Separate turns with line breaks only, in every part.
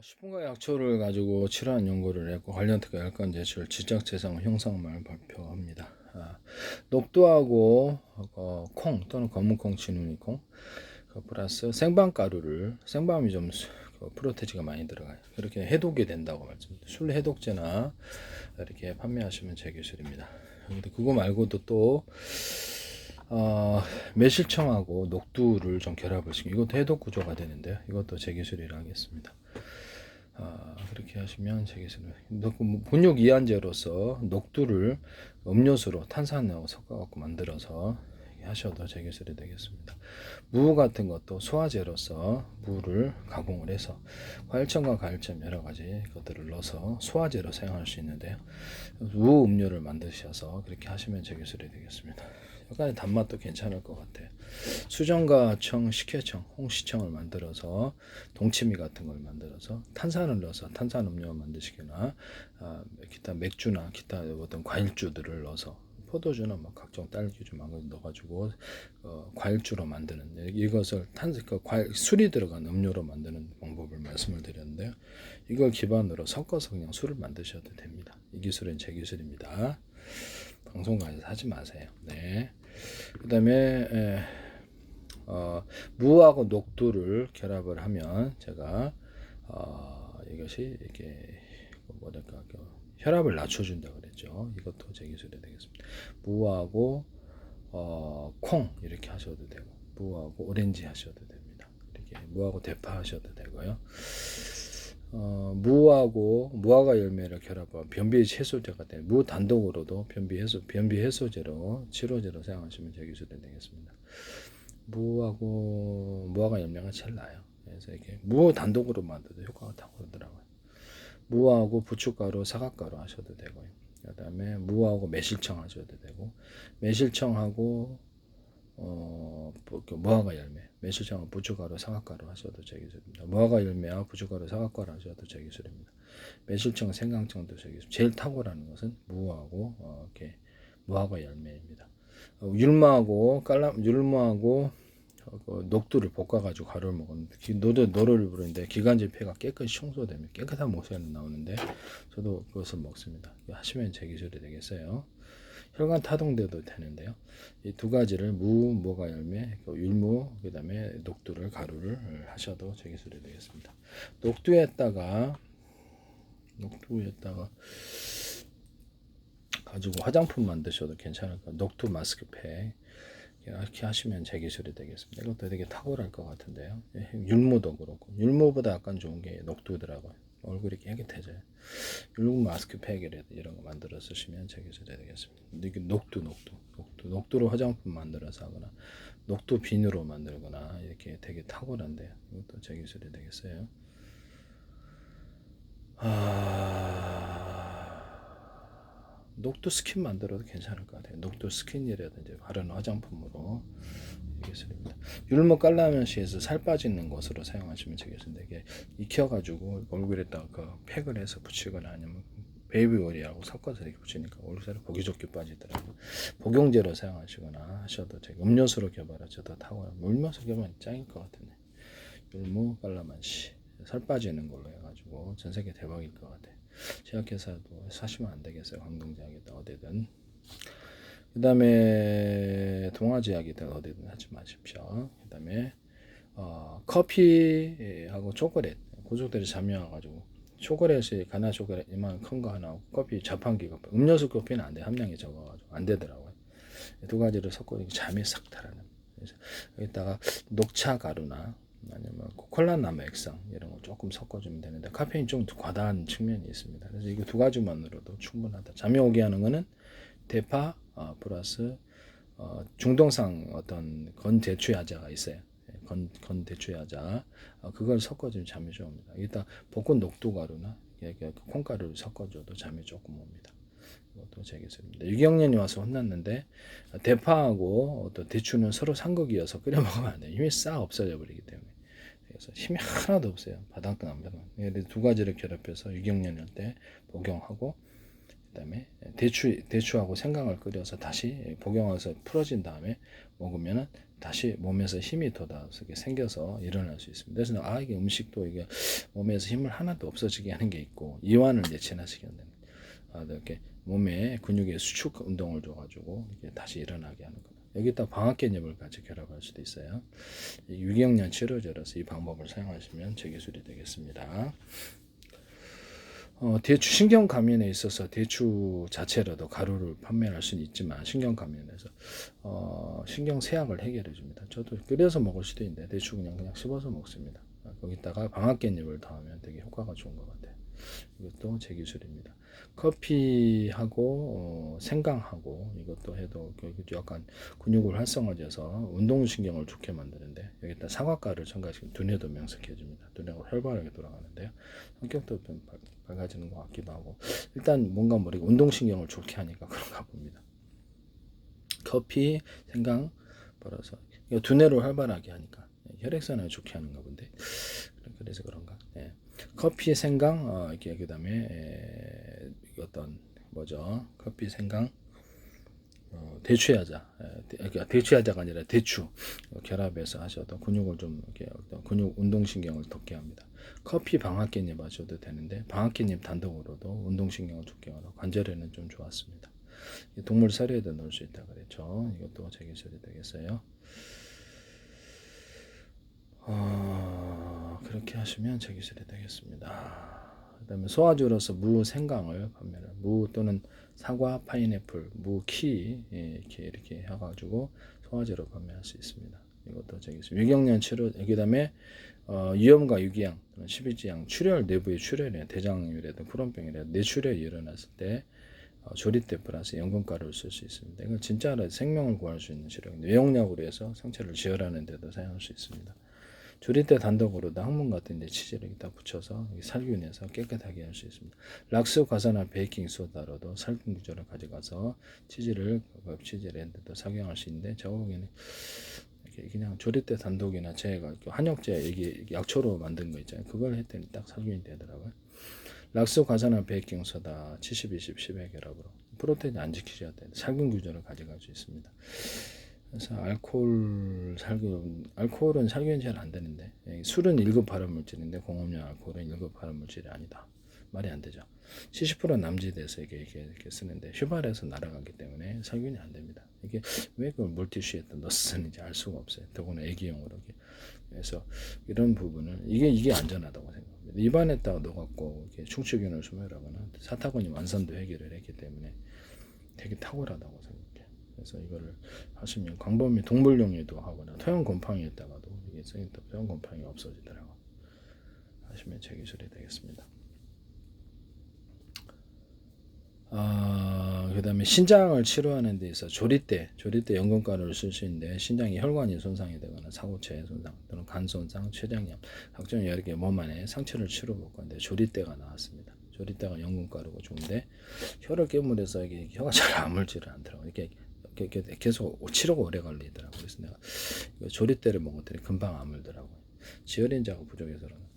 식품과 약초를 가지고 치료한 연구를 했고 관련 특허 10건 제출, 지적재산 형상만 발표합니다. 녹두하고 콩 또는 검은콩, 진우니콩 플러스 생방가루를 생방이 좀 프로테지가 많이 들어가요. 그렇게 해독이 된다고 말씀드립니다. 술 해독제나 이렇게 판매하시면 제 기술입니다. 근데 그거 말고도 또 매실청하고 녹두를 좀 결합을 시키면 이것도 해독 구조가 되는데요. 이것도 제 기술이라 하겠습니다. 그렇게 하시면 되겠습니다. 분육 이완제로서 녹두를 음료수로 탄산하고 섞어갖고 만들어서 하셔도 제 기술이 되겠습니다. 무 같은 것도 소화제로서 무를 가공을 해서 과일청과 과일점 여러 가지 것들을 넣어서 소화제로 사용할 수 있는데요. 무 음료를 만드셔서 그렇게 하시면 제 기술이 되겠습니다. 약간의 단맛도 괜찮을 것 같아요. 수정과 청, 식혜청, 홍시청을 만들어서 동치미 같은 걸 만들어서 탄산을 넣어서 탄산 음료 만드시거나 기타 맥주나 기타 어떤 과일주들을 넣어서 포도주나 뭐 각종 딸기주 막 넣어가지고 과일주로 만드는 이것을 술이 들어간 음료로 만드는 방법을 말씀을 드렸는데요. 이걸 기반으로 섞어서 그냥 술을 만드셔도 됩니다. 이 기술은 제 기술입니다. 방송관에서 하지 마세요. 네. 그다음에 무하고 녹두를 결합을 하면 제가 이것이 이렇게 뭐랄까 혈압을 낮춰준다 그랬죠. 이것도 제 기술이 되겠습니다. 무하고 콩 이렇게 하셔도 되고 무하고 오렌지 하셔도 됩니다. 이렇게 무하고 대파 하셔도 되고요. 무화과 열매를 결합한 변비 해소제가 된 무 단독으로도 변비 해소제로 치료제로 사용하시면 제 기술이 되겠습니다. 무화과 열매가 제일 나아요. 그래서 이렇게 무 단독으로 만들도 효과가 다 그러더라고요. 무하고 부추가루, 사과가루 하셔도 되고요. 그다음에 무하고 매실청 하셔도 되고 매실청하고 무화과 열매, 매실청하고 부추가루, 사과가루 하셔도 제 기술입니다. 무화과 열매와 부추가루, 사과가루 하셔도 제 기술입니다. 매실청, 생강청도 제 기술. 제일 탁월한 것은 무하고 이렇게 무화과 열매입니다. 율무하고 녹두를 볶아가지고 가루를 먹었는데 노를 부르는데 기관지 폐가 깨끗이 청소되면 깨끗한 모습이 나오는데 저도 그것을 먹습니다. 하시면 제 기술이 되겠어요. 혈관 타동돼도 되는데요. 이 두 가지를 무화과 열매, 율무, 그 다음에 녹두를 가루를 하셔도 제 기술이 되겠습니다. 녹두에다가 가지고 화장품 만드셔도 괜찮을 거예요. 녹두 마스크팩 이렇게 하시면 제 기술이 되겠습니다. 이것도 되게 탁월할 것 같은데요. 율무도 그렇고 율무보다 약간 좋은 게 녹두더라고요. 얼굴이 깨끗해져요. 율무 마스크팩이라도 이런 거 만들어 쓰시면 제 기술이 되겠습니다. 이게 녹두로 화장품 만들어서 하거나 녹두 비누로 만들거나 이렇게 되게 탁월한데요. 이것도 제 기술이 되겠어요. 녹두 스킨 만들어도 괜찮을 것 같아요. 녹두 스킨이라든지 바르는 화장품으로 기술입니다. 율무 깔라면시에서 살 빠지는 것으로 사용하시면 되겠습니다. 이게 익혀가지고 얼굴에다가 그 팩을 해서 붙이거나 아니면 베이비 오일하고 섞어서 이렇게 붙이니까 얼굴살이 보기 좋게 빠지더라고요. 복용제로 사용하시거나 하셔도 되고 음료수로 개발하셔도 탁월한 음료수 개발 짱일 것 같은데 율무 깔라만시 살 빠지는 걸로 해가지고 전 세계 대박일 것 같아요. 제약회사도 사시면 안 되겠어요. 광동제약이다 어디든. 그 다음에 동아제약이든 어디든 하지 마십시오. 그 다음에 커피하고 초콜릿 고속들이 잠겨와가지고 초콜릿이 가나 초콜릿 이만 큰 거 하나 커피 자판기 커피 음료수 커피는 안 돼. 함량이 적어가지고 안 되더라고요. 두 가지를 섞어 잠이 싹 달아나. 그래서 여기다가 녹차 가루나 아니면 콜라나무 액상 이런 거 조금 섞어주면 되는데 카페인 좀 과다한 측면이 있습니다. 그래서 이거 두 가지만으로도 충분하다. 잠이 오게 하는 거는 대파 플러스 중동상 어떤 건대추야자가 있어요. 건대추야자 그걸 섞어주면 잠이 좀 옵니다. 일단 볶은 녹두가루나 콩가루를 섞어줘도 잠이 조금 옵니다. 이것도 제 기술입니다. 유경련이 와서 혼났는데 대파하고 또 대추는 서로 상극이어서 끓여 먹으면 안 돼요. 힘이 싹 없어져 버리기 때문에. 그래서 힘이 하나도 없어요. 바닥도 안 바닥. 두 가지를 결합해서 유경련일 때 복용하고 그다음에 대추하고 생강을 끓여서 다시 복용해서 풀어진 다음에 먹으면은 다시 몸에서 힘이 돋아서 생겨서 일어날 수 있습니다. 그래서 이게 음식도 이게 몸에서 힘을 하나도 없어지게 하는 게 있고 이완을 이제 진화시키게 된다. 이렇게 몸에 근육의 수축 운동을 줘가지고 이렇게 다시 일어나게 하는 거. 여기다 방학개념을 같이 결합할 수도 있어요. 유기용량 치료제로서 이 방법을 사용하시면 제 기술이 되겠습니다. 대추 신경 감면에 있어서 대추 자체로도 가루를 판매할 수는 있지만 신경 감면에서 신경 쇠약을 해결해 줍니다. 저도 끓여서 먹을 수도 있는데 대추 그냥 씹어서 먹습니다. 거기다가 방학개념을 더하면 되게 효과가 좋은 것 같아요. 이것도 제 기술입니다. 커피하고 생강하고 이것도 해도 약간 근육을 활성화해서 운동신경을 좋게 만드는데 여기다 사과가루를 첨가시키면 두뇌도 명석해집니다. 두뇌가 활발하게 돌아가는데요. 성격도 좀 밝아지는 것 같기도 하고 일단 뭔가 모르게 운동신경을 좋게 하니까 그런가 봅니다. 커피, 생강 벌어서 두뇌를 활발하게 하니까 혈액순환을 좋게 하는가 본데 그래서 그런가. 네. 커피, 생강, 이렇게 그다음에 어떤 뭐죠? 커피, 생강, 대추야자, 대추야자가 아니라 대추 결합해서 하셔도 근육을 좀 이렇게 어떤 근육 운동신경을 돋게 합니다. 커피 방학개념 마셔도 되는데 방학개념 단독으로도 운동신경을 좋게 하고 관절에는 좀 좋았습니다. 동물 사료에도 넣을 수 있다 그랬죠. 이것도 제 기술이 되겠어요. 그렇게 하시면 제 기술이 되겠습니다. 그 다음에 소화주로서 무, 생강을 판매를 무 또는 사과, 파인애플, 무, 키 이렇게 해가지고 소화제로 판매할 수 있습니다. 이것도 제 기술. 유경련 치료 그 다음에 위염과 유기양, 11지양, 출혈 내부의 출혈이나 대장염이라든 크론병이라든 뇌출혈이 일어났을 때 조리대 플러스 연근가루를 쓸 수 있습니다. 이건 진짜로 생명을 구할 수 있는 치료인데 외용약으로 해서 상처를 지혈하는 데도 사용할 수 있습니다. 조리대 단독으로도 항문 같은 데 치즈를 딱 붙여서 살균해서 깨끗하게 할 수 있습니다. 락스 과산화 베이킹 소다로도 살균 구조를 가져가서 치즈를 치즈랜드도 착용할 수 있는데 제가 보기에는 그냥 조리대 단독이나 제가 한약재 이게 약초로 만든 거 있잖아요. 그걸 했더니 딱 살균이 되더라고요. 락스 과산화 베이킹 소다 70, 20, 10의 결합으로 프로테인 안 지키셔야 돼요. 살균 구조를 가져갈 수 있습니다. 그래서 알코올은 살균이 잘 안 되는데 술은 1급 발암물질인데 공업용 알코올은 1급 발암물질이 아니다. 말이 안 되죠. 70% 남짓에서 이렇게 쓰는데 휘발에서 날아가기 때문에 살균이 안 됩니다. 이게 왜 그걸 물티슈에다 넣어서 쓰는지 알 수가 없어요. 더구나 애기용으로. 그래서 이런 부분은 이게 안전하다고 생각합니다. 입안에다가 넣어갖고 이렇게 충치균을 소멸하거나 사타구니 완산도 해결을 했기 때문에 되게 탁월하다고 생각해요. 그래서 이거를 하시면 광범위 동물용에도 하거나 토양 곰팡이에다가도 이게 쓰니까 토양 곰팡이 없어지더라고. 하시면 제 기술이 되겠습니다. 그 다음에 신장을 치료하는 데 있어 조리대 연근가루를 쓸 수 있는데 신장이 혈관이 손상이 되거나 사고체 손상 또는 간 손상, 췌장염, 각종 여러 개 몸 안에 상처를 치료볼 건데 조리대가 나왔습니다. 조리대가 연근가루가 좋은데 혀를 깨물어서 이게 혀가 잘 아물지를 않더라고요. 이렇게 계속 치료가 오래 걸리더라고요. 그래서 내가 조리대를 먹었더니 금방 아물더라고요. 지혈인자가 부족해서 그러나.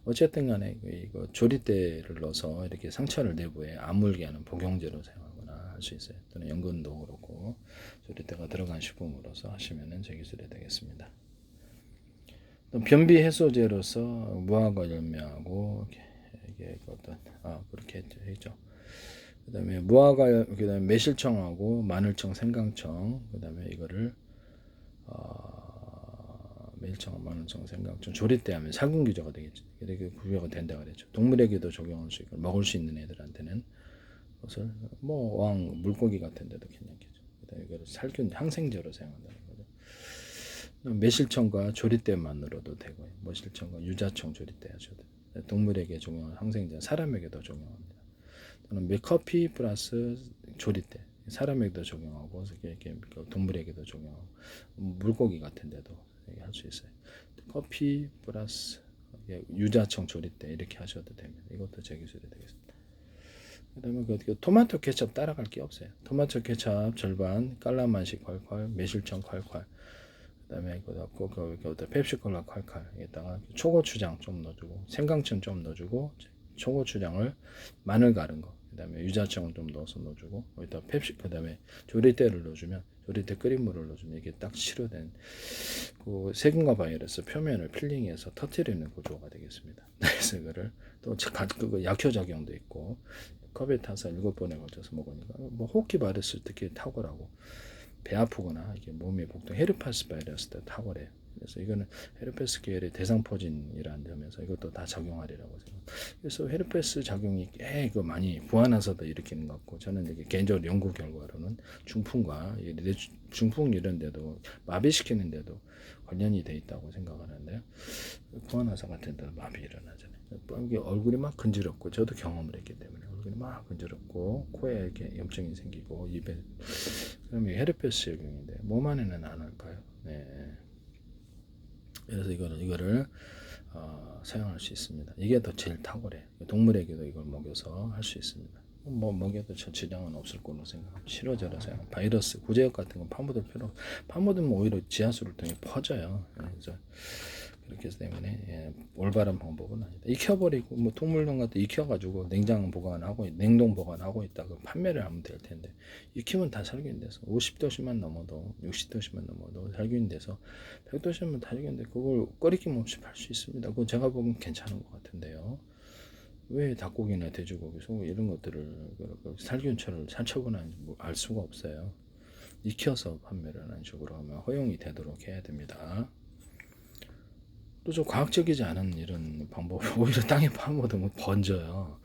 어쨌든 간에 이거 조리대를 넣어서 이렇게 상처를 내부에 아물게 하는 복용제로 사용하거나 할 수 있어요. 또는 연근도 그렇고 조리대가 들어간 식품으로서 하시면은 제 기술이 되겠습니다. 또 변비 해소제로서 무화과 열매하고 이게 어떤 그렇게 했죠. 그다음에 무화과 그다음에 매실청하고 마늘청, 생강청 그다음에 이거를 매일청, 마늘청, 생강청 조리대 하면 살균 기조가 되겠죠. 이렇게 구조가 된다 그랬죠. 동물에게도 적용할 수 있고 먹을 수 있는 애들한테는 그것을 왕 물고기 같은 데도 괜찮겠죠. 그다음에 이거를 살균 항생제로 사용한다는 거죠. 매실청과 조리대만으로도 되고요. 매실청과 유자청 조리대 하셔도 돼요. 동물에게 적용하는 항생제, 사람에게도 적용합니다. 또는 커피 플러스 조리대, 사람에게도 적용하고 이렇게 동물에게도 적용하고 물고기 같은 데도 할 수 있어요. 커피 플러스 유자청 조리대 이렇게 하셔도 됩니다. 이것도 제 기술이 되겠습니다. 그다음에 그 토마토 케첩 따라갈 게 없어요. 토마토 케첩 절반, 깔라만시 콸콸, 매실청 콸콸. 그다음에 그 펩시콜라 콸콸. 여기다가 초고추장 좀 넣어주고 생강청 좀 넣어주고 초고추장을 마늘 갈은 거. 그다음에 유자청을 좀 넣어주고 거기다 펩시 그다음에 조리대를 넣어주면 조리대 끓인 물을 넣어주면 이게 딱 치료된 그 세균과 바이러스 표면을 필링해서 터트리는 구조가 되겠습니다. 그래서 이거를 또 그 약효 작용도 있고 컵에 타서 7번에 걸쳐서 먹으니까 뭐 호흡기 바이러스 특히 탁월하고 배 아프거나 이게 몸에 복통 헤르페스 바이러스도 탁월해요. 그래서 이거는 헤르페스 계열의 대상포진이라는 점에서 이것도 다 작용하리라고 생각합니다. 그래서 헤르페스 작용이 꽤 많이 부안해서도 일으키는 것 같고 저는 이게 개인적으로 연구 결과로는 중풍과 중풍 이런 데도 마비시키는 데도 관련이 돼 있다고 생각하는데요. 부안화사 같은 데도 마비 일어나잖아요. 이게 얼굴이 막 근지럽고 저도 경험을 했기 때문에 얼굴이 막 근지럽고 코에 이렇게 염증이 생기고 입에 그러면 헤르페스 적용인데 몸 안에는 안 할까요? 네. 그래서 이거를 사용할 수 있습니다. 이게 더 제일 탁월해. 동물에게도 이걸 먹여서 할 수 있습니다. 뭐 먹여도 저 지장은 없을 걸로 생각합니다. 실어져라 사용. 바이러스, 구제역 같은 건 파묻을 필요. 파묻으면 오히려 지하수를 통해 퍼져요. 그래서 그렇기 때문에 올바른 방법은 아니다. 익혀버리고 뭐 동물농 같은 익혀가지고 냉장 보관하고 냉동 보관하고 있다가 판매를 하면 될 텐데 익히면 다 살균돼서 50도씨만 넘어도 60도씨만 넘어도 살균돼서 100도씨면 다 살균돼 그걸 꺼리낌 없이 팔 수 있습니다. 그거 제가 보면 괜찮은 것 같은데요. 왜 닭고기나 돼지고기, 소고기 이런 것들을 살균처를 살처분하는지 알 수가 없어요. 익혀서 판매를 하는 식으로 하면 허용이 되도록 해야 됩니다. 또 좀 과학적이지 않은 이런 방법 오히려 땅에 파묻으면 번져요.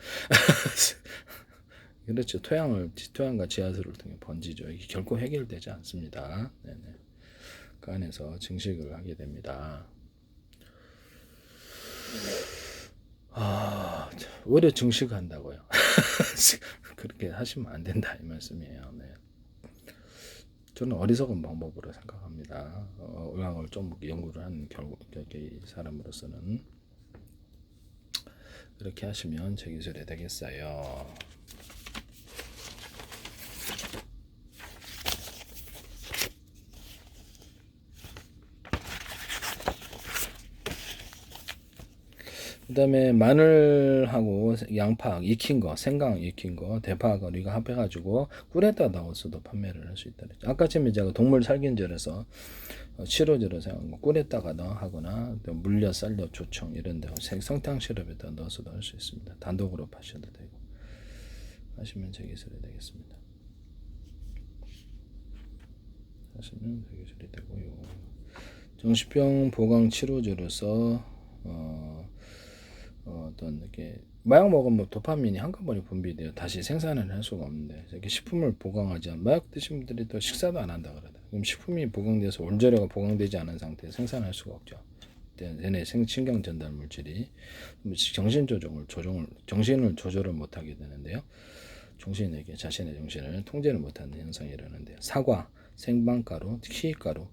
그렇죠. 토양과 지하수를 통해 번지죠. 이게 결코 해결되지 않습니다. 네네. 그 안에서 증식을 하게 됩니다. 오히려 증식한다고요. 그렇게 하시면 안 된다 이 말씀이에요. 네. 저는 어리석은 방법으로 생각합니다. 의학을 좀 연구를 한 사람으로서는 그렇게 하시면 제 기술이 되겠어요. 그 다음에 마늘하고 양파 익힌 거, 생강 익힌 거, 대파가 우리가 합해가지고 꿀에다 넣어서도 판매를 할 수 있다. 아까 전에 제가 동물 살균제에서 치료제로 사용한 거 꿀에다가 하거나 물엿, 쌀엿, 조청 이런 데 성탕 시럽에다 넣어서도 할 수 있습니다. 단독으로 파셔도 되고 하시면 제 기술이 되겠습니다. 하시면 제 기술이 되고요. 정신병 보강 치료제로서 어떤 이렇게 마약 먹으면 도파민이 한꺼번에 분비돼요. 다시 생산을 할 수가 없는데 이렇게 식품을 보강하지 않은 마약 드신 분들이 또 식사도 안 한다 그러다. 그럼 식품이 보강돼서 원재료가 보강되지 않은 상태에서 생산할 수가 없죠. 얘네 신경 전달 물질이 정신을 조절을 못하게 되는데요. 정신에게 자신의 정신을 통제를 못하는 현상이 일어나는데요. 사과, 생방가루, 키가루,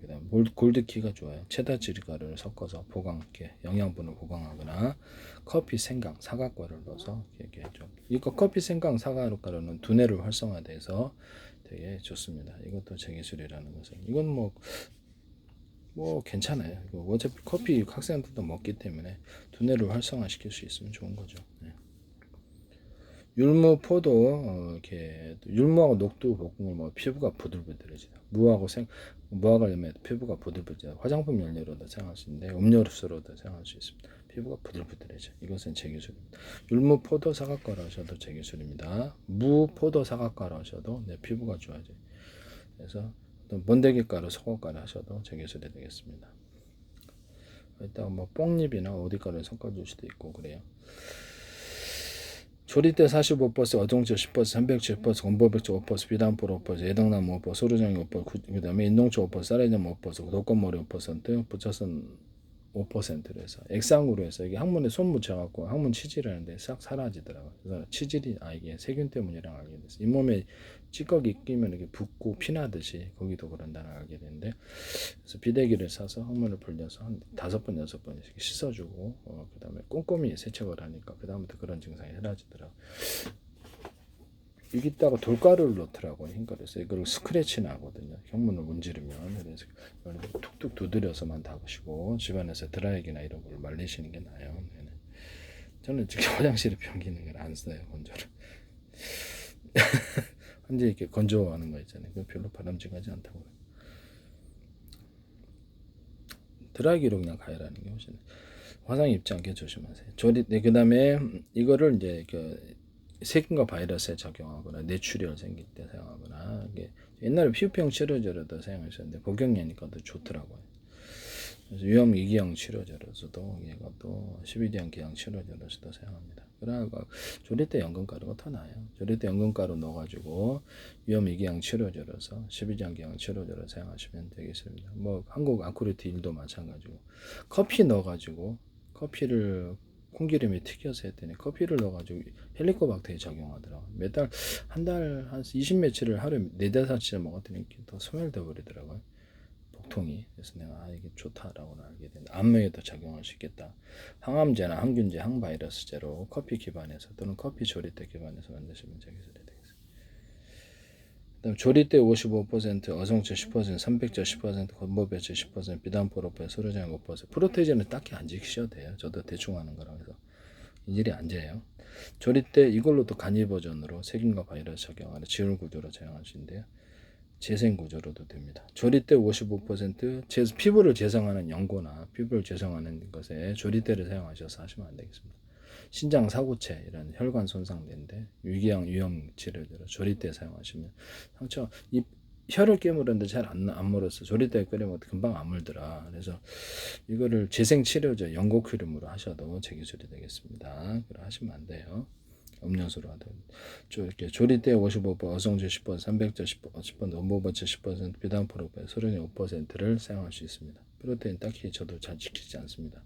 그다음 골드키가 좋아요. 체다치리 가루를 섞어서 보강, 이렇게 영양분을 보강하거나 커피, 생강, 사과가루를 넣어서 이렇게 좀 이거 커피, 생강, 사과가루는 두뇌를 활성화돼서 되게 좋습니다. 이것도 제 기술이라는 것은 이건 뭐 괜찮아요. 어차피 커피 학생들도 먹기 때문에 두뇌를 활성화시킬 수 있으면 좋은 거죠. 네. 율무, 포도, 이렇게 율무하고 녹두 볶음을 뭐 피부가 부들부들해지다. 무하고 열매 피부가 부들부들해져. 화장품 연료로도 사용할 수 있는데 음료수로도 사용할 수 있습니다. 피부가 부들부들해져. 이것은 제 기술입니다. 율무, 포도, 사과가루 하셔도 제 기술입니다. 무, 포도, 사과가루 하셔도 내 피부가 좋아져요. 그래서 번데기 가루, 소금가루 하셔도 제 기술이 되겠습니다. 이따가 뭐 뽕잎이나 어디가루 섞어줄 수도 있고 그래요. 조리대 45%, 어종초 10%, 삼백초 10%, 건보백초 5%, 비단포 5%, 예당나무 5%, 소르장이 5%, 그 다음에 인동초 5%, 쌀이점 5%, 독감머리 5%, 부처선 5%로 해서 액상으로 해서 이게 항문에 손 묻혀갖고 항문 치질하는데 싹 사라지더라고요. 그래서 치질이 이게 세균 때문이라고 알게 됐어요. 잇몸에 찌꺼기 끼면 이렇게 붓고 피나듯이 거기도 그런다는 알게 됐는데 그래서 비대기를 사서 항문을 불려서 한 5번, 6번 씻어주고 그 다음에 꼼꼼히 세척을 하니까 그 다음부터 그런 증상이 사라지더라고요. 여기다가 돌가루를 넣더라고요. 흰가루에서 이걸 스크래치 나거든요. 형문을 문지르면 그래서 툭툭 두드려서만 닦으시고 집안에서 드라이기나 이런 걸 말리시는 게 나아요. 네네. 저는 직접 화장실에 변기는 걸 안 써요, 건조를. 완전 이렇게 건조하는 거 있잖아요. 그거 별로 바람직하지 않다고. 드라이기로 그냥 가열하는 게 훨씬 화상 입지 않게 조심하세요. 그 다음에 이거를 이제 그 세균과 바이러스에 적용하거나 뇌출혈 생길 때 사용하거나, 이게 옛날에 피부병 치료제로도 사용하셨는데 복용량이니까 더 좋더라고요. 그래서 위험 이기형 치료제로서도 얘가 또 12디형 기형 치료제로서도 사용합니다. 그러니까 조리 때 연근가루가 더 나아요. 조리 때 연근가루 넣어가지고 위험 이기형 치료제로서 12디형 기형 치료제로 사용하시면 되겠습니다. 뭐 한국 아쿠르트 1도 마찬가지고, 커피 넣어가지고 커피를 콩기름에 튀겨서 했더니 커피를 넣어가지고 헬리코박터에 적용하더라고요. 매달 한 달 한 20 며칠을 하루에 4-5시간 먹었더니 더 소멸돼 버리더라고요. 복통이. 그래서 내가 이게 좋다라고 알게 된다. 암에도 적용할 수 있겠다. 항암제나 항균제, 항바이러스제로 커피 기반에서 또는 커피 조리대 기반에서 만드시면 되겠습니다. 그다음 조리대 55%, 어성초 10%, 삼백조 10%, 건보배추 10%, 비단포로페, 소르장 5%. 프로테이즈는 딱히 안 지키셔도 돼요. 저도 대충 하는 거라 해서 일일이 안 재요. 조리대 이걸로 또 간이 버전으로 세균과 바이러스 적용하는 지울 구조로 사용하시는데요. 재생 구조로도 됩니다. 조리대 55%, 피부를 재생하는 연고나 피부를 재생하는 것에 조리대를 사용하셔서 하시면 안 되겠습니다. 신장 사고체 이런 혈관 손상된데 위궤양 위험 치료제로 조리대 사용하시면 상처 혀를 깨물었는데 잘 안 물었어. 조리대 끓이면 금방 안 물더라. 그래서 이거를 재생 치료제 연고크림으로 하셔도 재기술이 되겠습니다. 그래 하시면 안 돼요. 음료수로 하든 이렇게 조리대 55%, 어성제 10%, 삼백제 10%, 원보버츠 10%, 비단포르페, 소련이 5%를 사용할 수 있습니다. 프로테인 딱히 저도 잘 지키지 않습니다.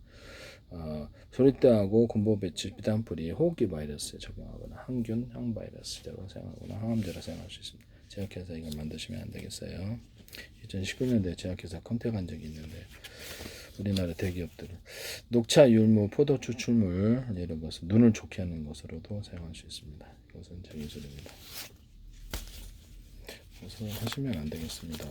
조리대하고 곰보배치, 비단풀이 호흡기 바이러스에 적용하거나 항균, 항바이러스제로 사용하거나 항암제로 사용할 수 있습니다. 제약회사 이걸 만드시면 안 되겠어요. 2019년도에 제약회사 컨택한 적이 있는데 우리나라 대기업들은 녹차, 율무, 포도 추출물 이런 것을 눈을 좋게 하는 것으로도 사용할 수 있습니다. 이것은 제 기술입니다. 그래서 하시면 안 되겠습니다.